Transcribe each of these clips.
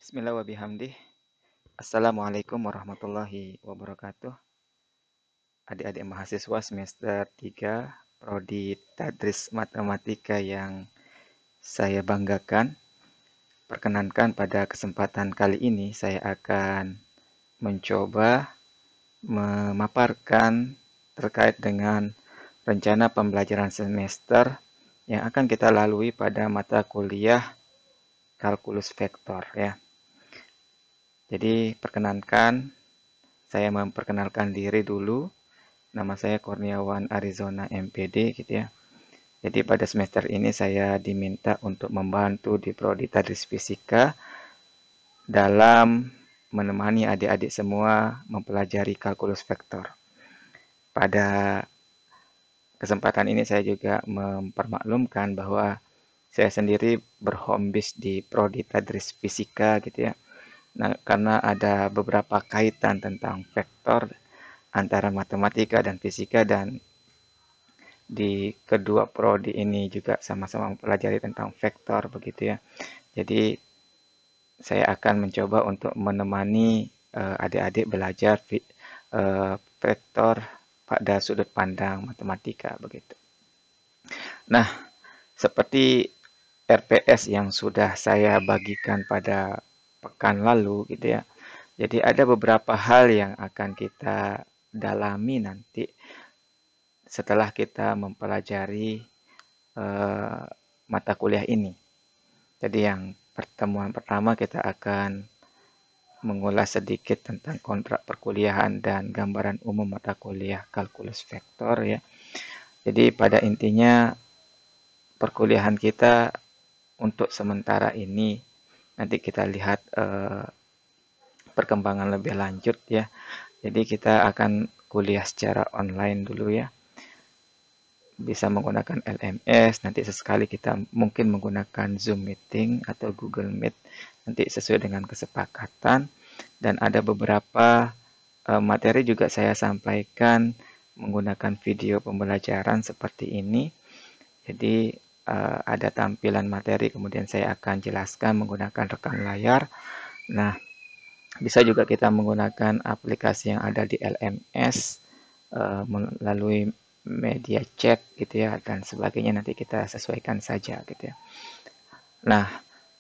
Bismillah wa bihamdih. Assalamualaikum warahmatullahi wabarakatuh. Adik-adik mahasiswa semester 3 Prodi Tadris Matematika yang saya banggakan. Perkenankan pada kesempatan kali ini saya akan mencoba memaparkan terkait dengan rencana pembelajaran semester yang akan kita lalui pada mata kuliah kalkulus vektor ya. Jadi perkenankan saya memperkenalkan diri dulu. Nama saya Kurniawan Arizona MPD gitu ya. Jadi pada semester ini saya diminta untuk membantu di Prodi Tadris Fisika dalam menemani adik-adik semua mempelajari kalkulus vektor. Pada kesempatan ini saya juga mempermaklumkan bahwa saya sendiri berhome base di Prodi Tadris Fisika gitu ya. Nah, karena ada beberapa kaitan tentang vektor antara matematika dan fisika, dan di kedua prodi ini juga sama-sama mempelajari tentang vektor begitu ya. Jadi saya akan mencoba untuk menemani adik-adik belajar vektor pada sudut pandang matematika begitu. Nah, seperti RPS yang sudah saya bagikan pada pekan lalu gitu ya. Jadi ada beberapa hal yang akan kita dalami nanti setelah kita mempelajari eh, mata kuliah ini. Jadi yang pertemuan pertama kita akan mengulas sedikit tentang kontrak perkuliahan dan gambaran umum mata kuliah kalkulus vektor ya. Jadi pada intinya perkuliahan kita untuk sementara ini nanti kita lihat perkembangan lebih lanjut ya. Jadi kita akan kuliah secara online dulu ya. Bisa menggunakan LMS, nanti sesekali kita mungkin menggunakan Zoom Meeting atau Google Meet, nanti sesuai dengan kesepakatan. Dan ada beberapa materi juga saya sampaikan menggunakan video pembelajaran seperti ini. Jadi ada tampilan materi, kemudian saya akan jelaskan menggunakan rekan layar. Nah, bisa juga kita menggunakan aplikasi yang ada di LMS melalui media chat gitu ya, dan sebagainya, nanti kita sesuaikan saja gitu ya. Nah,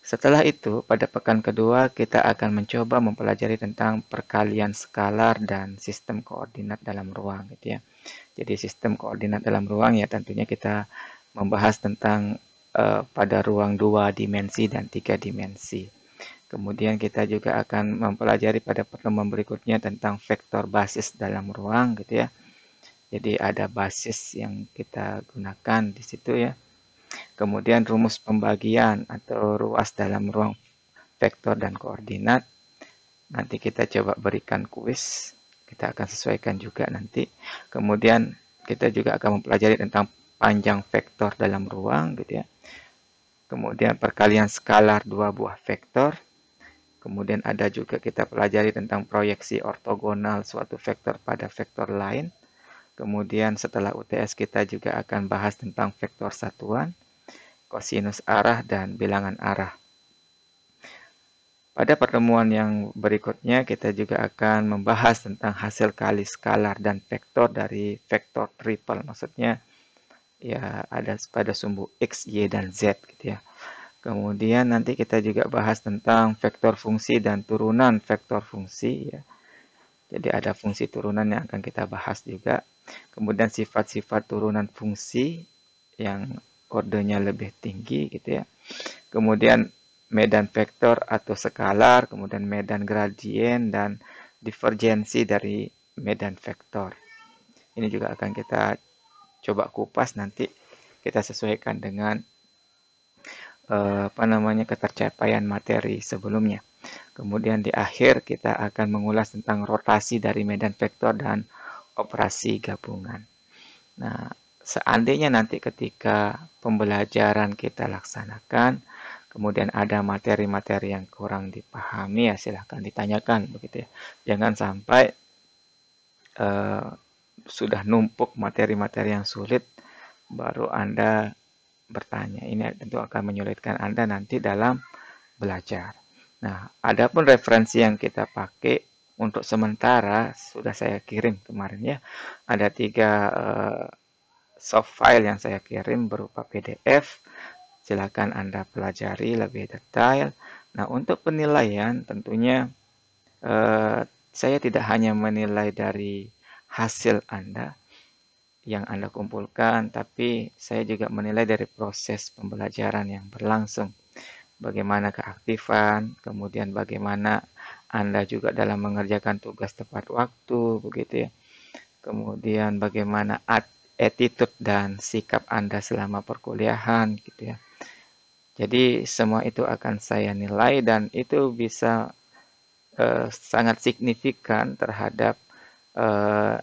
setelah itu pada pekan kedua kita akan mencoba mempelajari tentang perkalian skalar dan sistem koordinat dalam ruang gitu ya. Jadi sistem koordinat dalam ruang ya tentunya kita membahas tentang pada ruang 2 dimensi dan 3 dimensi. Kemudian kita juga akan mempelajari pada pertemuan berikutnya tentang vektor basis dalam ruang gitu ya. Jadi ada basis yang kita gunakan di situ ya. Kemudian rumus pembagian atau ruas dalam ruang vektor dan koordinat. Nanti kita coba berikan kuis. Kita akan sesuaikan juga nanti. Kemudian kita juga akan mempelajari tentang panjang vektor dalam ruang gitu ya. Kemudian perkalian skalar dua buah vektor. Kemudian ada juga kita pelajari tentang proyeksi ortogonal suatu vektor pada vektor lain. Kemudian setelah UTS kita juga akan bahas tentang vektor satuan, kosinus arah, dan bilangan arah. Pada pertemuan yang berikutnya kita juga akan membahas tentang hasil kali skalar dan vektor dari vektor triple. Maksudnya ya ada pada sumbu X, Y, dan Z gitu ya. Kemudian nanti kita juga bahas tentang vektor fungsi dan turunan vektor fungsi ya. Jadi ada fungsi turunan yang akan kita bahas juga. Kemudian sifat-sifat turunan fungsi yang ordenya lebih tinggi gitu ya. Kemudian medan vektor atau skalar, kemudian medan gradien dan divergensi dari medan vektor. Ini juga akan kita coba kupas, nanti kita sesuaikan dengan ketercapaian materi sebelumnya. Kemudian di akhir kita akan mengulas tentang rotasi dari medan vektor dan operasi gabungan. Nah, seandainya nanti ketika pembelajaran kita laksanakan, kemudian ada materi-materi yang kurang dipahami, ya silahkan ditanyakan begitu ya. Jangan sampai sudah numpuk materi-materi yang sulit, baru Anda bertanya. Ini tentu akan menyulitkan Anda nanti dalam belajar. Nah, adapun referensi yang kita pakai untuk sementara sudah saya kirim kemarin ya. Ada 3 soft file yang saya kirim berupa PDF. Silakan Anda pelajari lebih detail. Nah, untuk penilaian tentunya saya tidak hanya menilai dari hasil Anda yang Anda kumpulkan, tapi saya juga menilai dari proses pembelajaran yang berlangsung. Bagaimana keaktifan, kemudian bagaimana Anda juga dalam mengerjakan tugas tepat waktu, begitu ya. Kemudian bagaimana attitude dan sikap Anda selama perkuliahan, gitu ya. Jadi semua itu akan saya nilai dan itu bisa sangat signifikan terhadap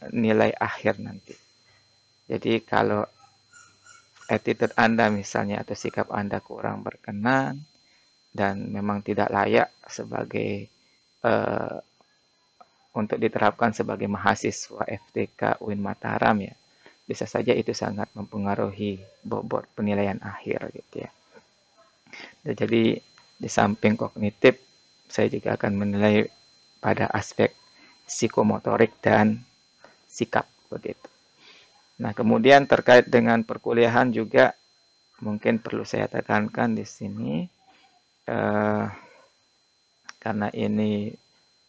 nilai akhir nanti. Jadi kalau attitude Anda misalnya atau sikap Anda kurang berkenan dan memang tidak layak sebagai uh, untuk diterapkan sebagai mahasiswa FTK UIN Mataram ya, bisa saja itu sangat mempengaruhi bobot penilaian akhir gitu ya. Jadi di samping kognitif, saya juga akan menilai pada aspek psikomotorik dan sikap begitu. Nah, kemudian terkait dengan perkuliahan juga mungkin perlu saya tekankan di sini eh, karena ini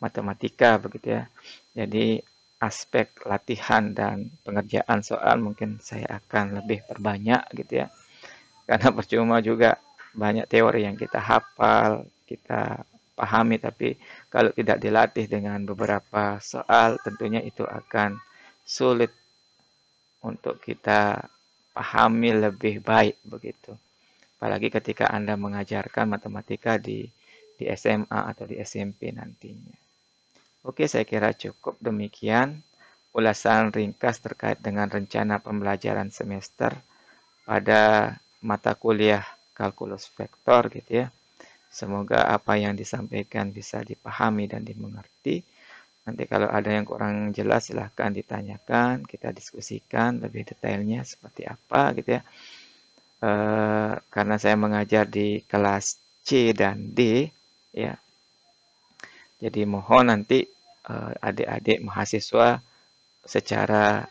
matematika begitu ya. Jadi aspek latihan dan pengerjaan soal mungkin saya akan lebih perbanyak gitu ya. Karena percuma juga banyak teori yang kita hafal, kita pahami tapi kalau tidak dilatih dengan beberapa soal tentunya itu akan sulit untuk kita pahami lebih baik begitu. Apalagi ketika Anda mengajarkan matematika di SMA atau di SMP nantinya. Oke, saya kira cukup demikian ulasan ringkas terkait dengan rencana pembelajaran semester pada mata kuliah kalkulus vektor gitu ya. Semoga apa yang disampaikan bisa dipahami dan dimengerti. Nanti kalau ada yang kurang jelas silahkan ditanyakan, kita diskusikan lebih detailnya seperti apa gitu ya. Karena saya mengajar di kelas C dan D ya. Jadi mohon nanti adik-adik mahasiswa secara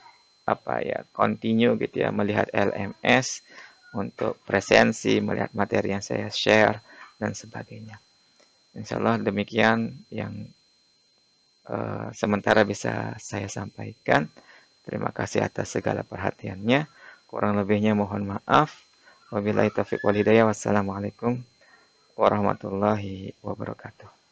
apa ya continue gitu ya melihat LMS untuk presensi, melihat materi yang saya share dan sebagainya. Insya Allah demikian yang sementara bisa saya sampaikan. Terima kasih atas segala perhatiannya. Kurang lebihnya mohon maaf. Wabillahi taufiq wal hidayah. Wassalamualaikum warahmatullahi wabarakatuh.